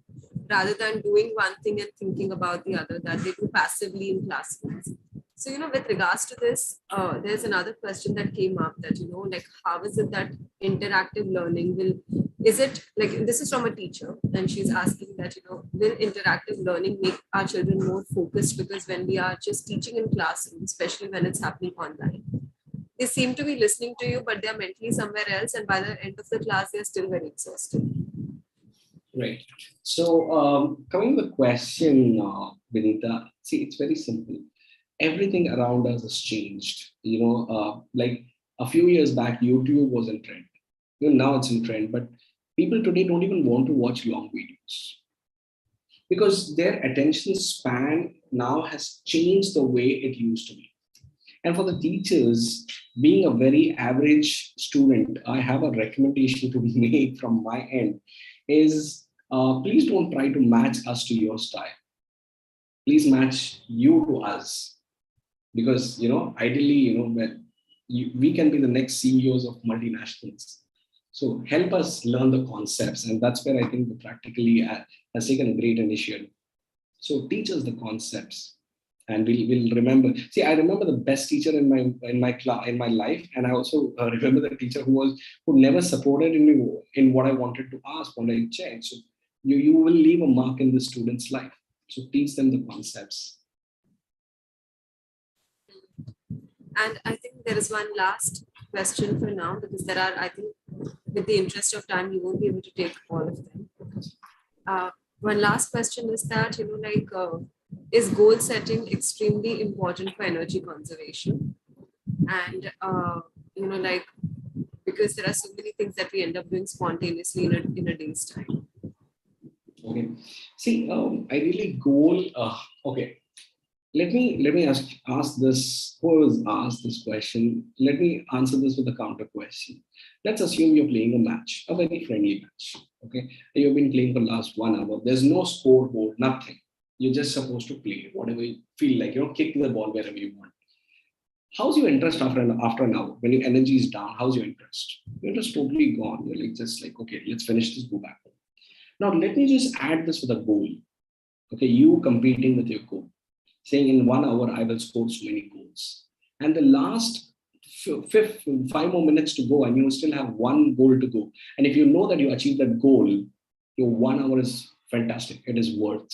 rather than doing one thing and thinking about the other, that they do passively in classrooms. So, with regards to this, there's another question that came up, that, like, how is it that interactive learning is it like, this is from a teacher, and she's asking that, will interactive learning make our children more focused? Because when we are just teaching in classroom, especially when it's happening online, they seem to be listening to you, but they're mentally somewhere else. And by the end of the class, they're still very exhausted. Right. So coming to the question, Vinita, see, it's very simple. Everything around us has changed. Like a few years back, YouTube was in trend. Now it's in trend, but people today don't even want to watch long videos because their attention span now has changed the way it used to be. And for the teachers, being a very average student, I have a recommendation to be made from my end is please don't try to match us to your style. Please match you to us. Because, ideally, we can be the next CEOs of multinationals. So help us learn the concepts. And that's where I think the practically has taken a great initiative. So teach us the concepts, and we'll remember. See, I remember the best teacher in my life, and I also remember the teacher who never supported me in what I wanted to ask, what I checked. So you will leave a mark in the student's life. So teach them the concepts. And I think there is one last question for now, because there are, I think, with the interest of time, you won't be able to take all of them. One last question is that, is goal setting extremely important for energy conservation? And, because there are so many things that we end up doing spontaneously in a day's time. Okay. See, I really goal. Okay. Let me ask this. Who was asked this question? Let me answer this with a counter question. Let's assume you're playing a match, a very friendly match. Okay, you've been playing for the last 1 hour. There's no scoreboard, nothing. You're just supposed to play whatever you feel like. Kick the ball wherever you want. How's your interest after an hour? When your energy is down, how's your interest? Your interest totally gone. You're like okay, let's finish this. Go back home. Now let me just add this with a goal. Okay, you competing with your goal, saying in 1 hour I will score so many goals, and the last 5 more minutes to go, and you still have one goal to go. And if you know that you achieve that goal, your 1 hour is fantastic. It is worth.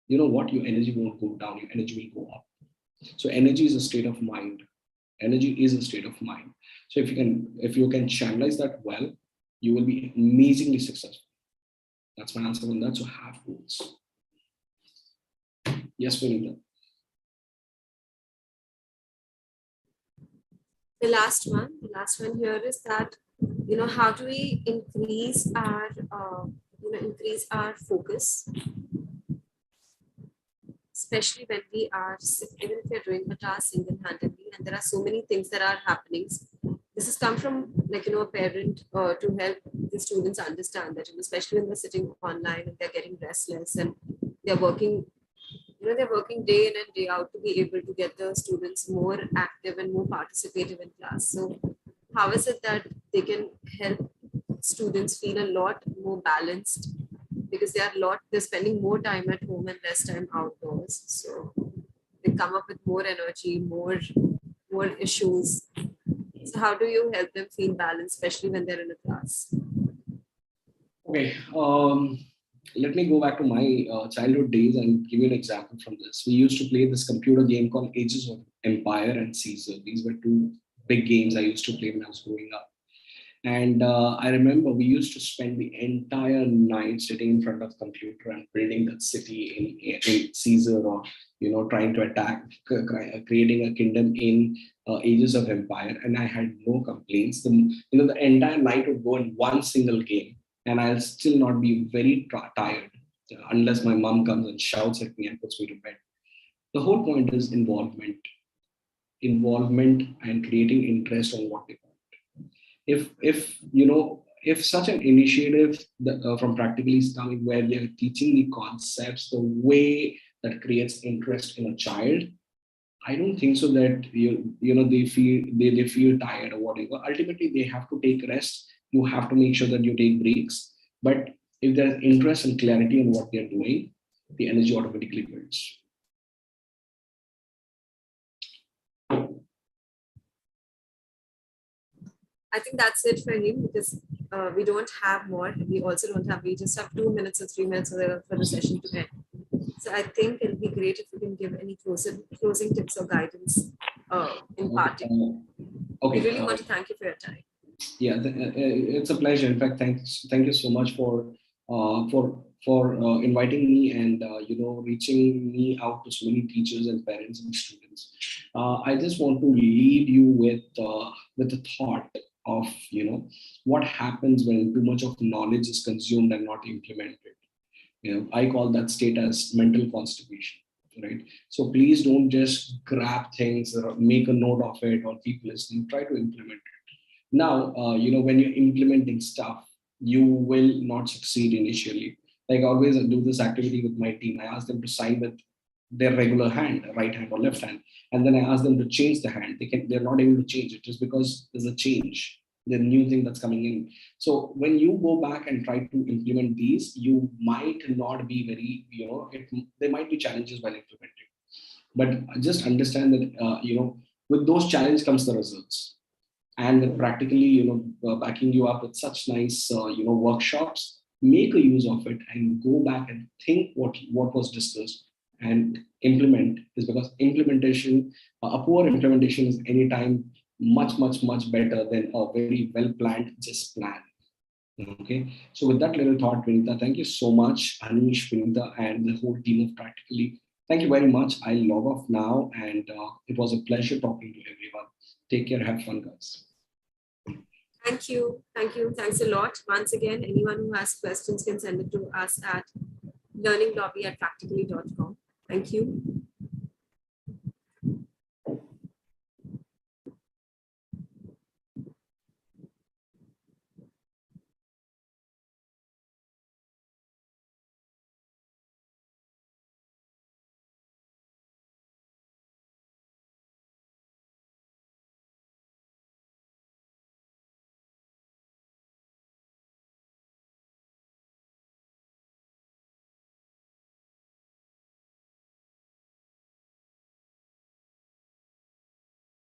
You know what? Your energy won't go down. Your energy will go up. So energy is a state of mind. Energy is a state of mind. So if you can channelize that well, you will be amazingly successful. That's my answer on that. So have goals. Yes, Vinita. The last one here is that, how do we increase our increase our focus, especially when we are, even if we're doing a task single-handedly, and there are so many things that are happening. This has come from a parent to help the students understand that, especially when they're sitting online and they're getting restless and they're working, they're working day in and day out to be able to get the students more active and more participative in class. So how is it that they can help students feel a lot more balanced, because they're spending more time at home and less time outdoors, so they come up with more energy, more issues. So how do you help them feel balanced, especially when they're in a class? Okay, let me go back to my childhood days and give you an example from this. We used to play this computer game called Ages of Empire and Caesar. These were two big games I used to play when I was growing up. And I remember we used to spend the entire night sitting in front of the computer and building that city in Caesar, or trying to attack, creating a kingdom in Ages of Empire. And I had no complaints. The entire night would go in one single game, and I'll still not be very tired unless my mom comes and shouts at me and puts me to bed. The whole point is involvement and creating interest on what they want. If such an initiative from practically is coming, where they're teaching the concepts the way that creates interest in a child, I don't think so that they feel tired or whatever. Ultimately they have to take rest. You have to make sure that you take breaks. But if there's interest and clarity in what they're doing, the energy automatically builds. I think that's it for him, because we don't have more. We just have 2 minutes or 3 minutes for the session to end. So I think it'll be great if you can give any closing tips or guidance in parting. Okay. We really want to thank you for your time. Yeah, it's a pleasure. In fact, thank you so much for inviting me and reaching me out to so many teachers and parents and students. I just want to leave you with the thought of what happens when too much of knowledge is consumed and not implemented. I call that state as mental constipation. Right. So please don't just grab things or make a note of it or keep listening. Try to implement it. Now, when you're implementing stuff, you will not succeed initially. Like I always do this activity with my team. I ask them to sign with their regular hand, right hand or left hand, and then I ask them to change the hand. They're not able to change it just because there's a change, the new thing that's coming in. So when you go back and try to implement these, you might not be very, there might be challenges while implementing. But just understand that with those challenges comes the results, and practically backing you up with such nice workshops. Make a use of it and go back and think what was discussed and implement, is because implementation, a poor implementation is anytime much better than a very well planned just plan. Okay, so with that little thought, Vinita, thank you so much, Anish, Vinita, and the whole team of Practically. Thank you very much. I log off now, and it was a pleasure talking to everyone. Take care. Have fun, guys. Thank you. Thank you. Thanks a lot. Once again, anyone who has questions can send it to us at learninglobby@practically.com. Thank you.